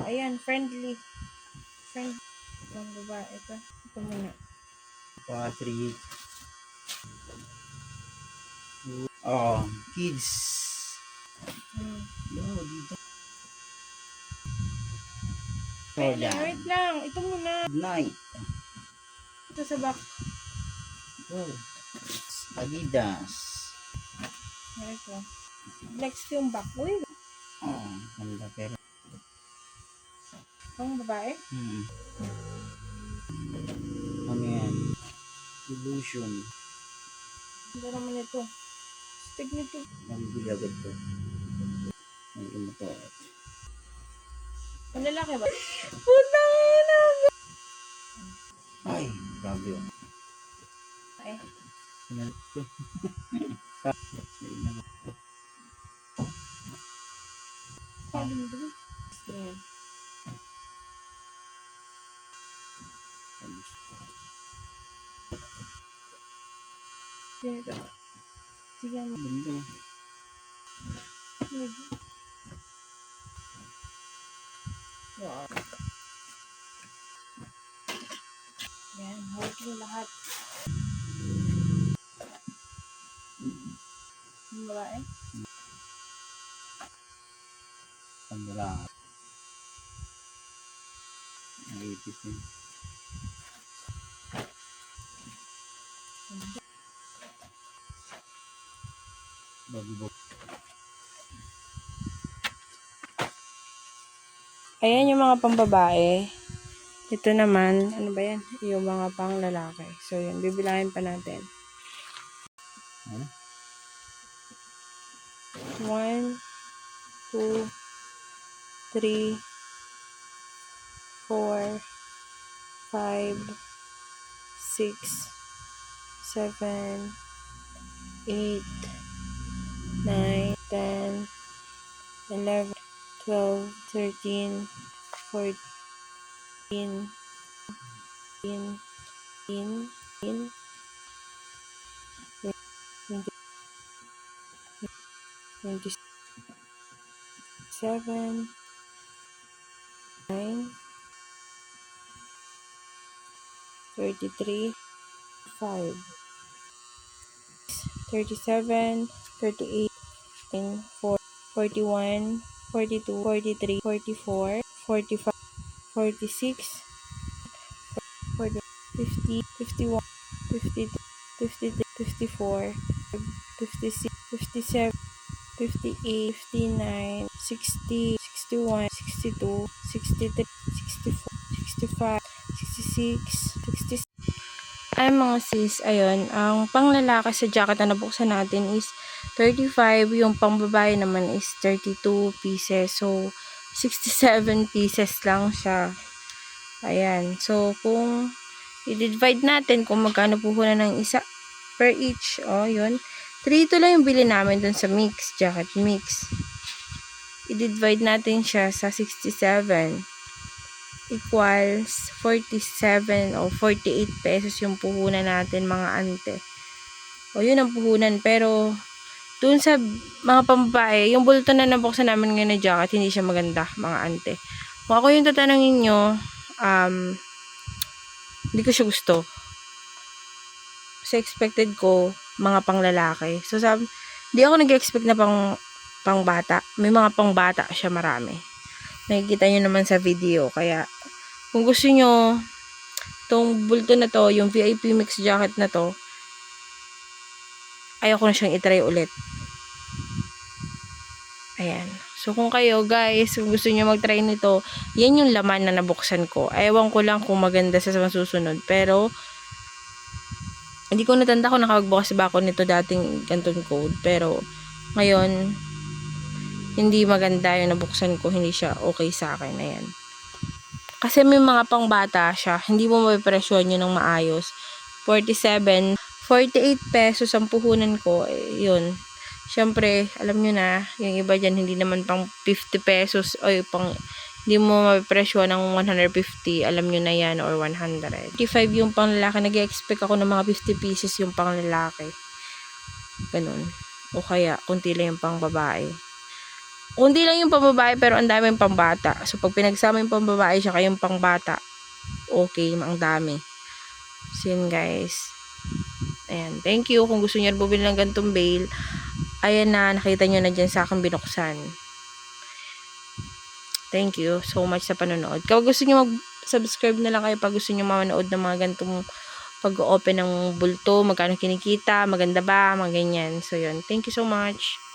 Ayan, friendly. Itong babae ito. Ito muna. Patrick. Oh, kids. Wow, dito. Wait lang. Ito muna. Good night. Ito sa back. Oh. Adidas. Wait lang. Next yung back. Uy. Oh, ganda pero. Ang babae. Ano yan? Illusion. Ito naman ito. Stig nito. Nabibili agad ko. May ito. Ang lalaki ba? Puta na! Ay, grabe yun. Ay. Ayan. Sige. Sige mo. Ganda. Wow. Yan. Hold mo lahat. Ang babae. Ang lahat. Ang ipis niya. Bago. Ayan yung mga pambabae. Ito naman, ano ba yan? Yung mga pang lalaki. So, yun. Bibilangin pa natin. 1, 2, 3, 4, 5, 6, 7, 8, 9, 10, 11, 12, 13, 14, 15, 20, 27, 9, 33, 5, 37, 38, 4, 41, 42, 43, 44, 45, 46, 40, 50, 51, 52, 53, 54, 56, 57, 58, 59, 60, 61, 62, 63, 64, 65, 66, 67. Ay mga sis, ayun, ang panglalaki sa jacket na nabuksan natin is 35, yung pangbabae naman is 32 pieces. So, 67 pieces lang siya. Ayan. So, kung i-divide natin kung magkano puhunan ng isa per each, yun. 3 ito lang yung bili namin dun sa mix, jacket mix. I-divide natin siya sa 67 equals 47 o 48 pesos yung puhunan natin mga ante. O yun ang puhunan, pero dun sa mga pambabae, yung bulto na nabuksan namin ngayon na jacket, hindi siya maganda mga ante. Kung ako yung tatanungin nyo, hindi ko siya gusto. Kasi expected ko mga panglalaki. So hindi ako nag-expect na pang bata. May mga pang bata siya marami. Nakikita nyo naman sa video. Kaya kung gusto nyo tong bulto na to, yung VIP mix jacket na to, ayaw ko na siyang itry ulit. Ayan. So kung kayo guys, kung gusto nyo mag-try nito, yan yung laman na nabuksan ko. Ewan ko lang kung maganda sa masusunod. Pero hindi ko natanda kung nakapagbukas ba ako nito dating Canton Code. Pero ngayon, hindi maganda yung nabuksan ko. Hindi siya okay sa akin. Ayan. Kasi may mga pang bata siya. Hindi mo mapipresyon yun ng maayos. 47, 48 pesos ang puhunan ko. Yun. Siyempre, alam nyo na, yung iba dyan, hindi naman pang 50 pesos. O pang, hindi mo mapipresyon ng 150. Alam nyo na yan, or 100. 55 yung pang lalaki. Nag-expect ako ng mga 50 pieces yung pang lalaki. Ganun. O kaya, kunti lang yung pang babae. kundi lang yung pambabae pero ang daming pambata. So, pag pinagsama yung pambabae siya kayong pangbata, okay, ang dami. So, yun guys. Ayan, thank you. Kung gusto niyo bumili ng gantong bale, ayan na, nakita nyo na dyan sa akin binuksan. Thank you so much sa panonood. Kung gusto niyo mag-subscribe na lang kayo pag gusto niyo manood ng mga gantong pag-open ng bulto, magkano kinikita, maganda ba, mga ganyan. So, yun. Thank you so much.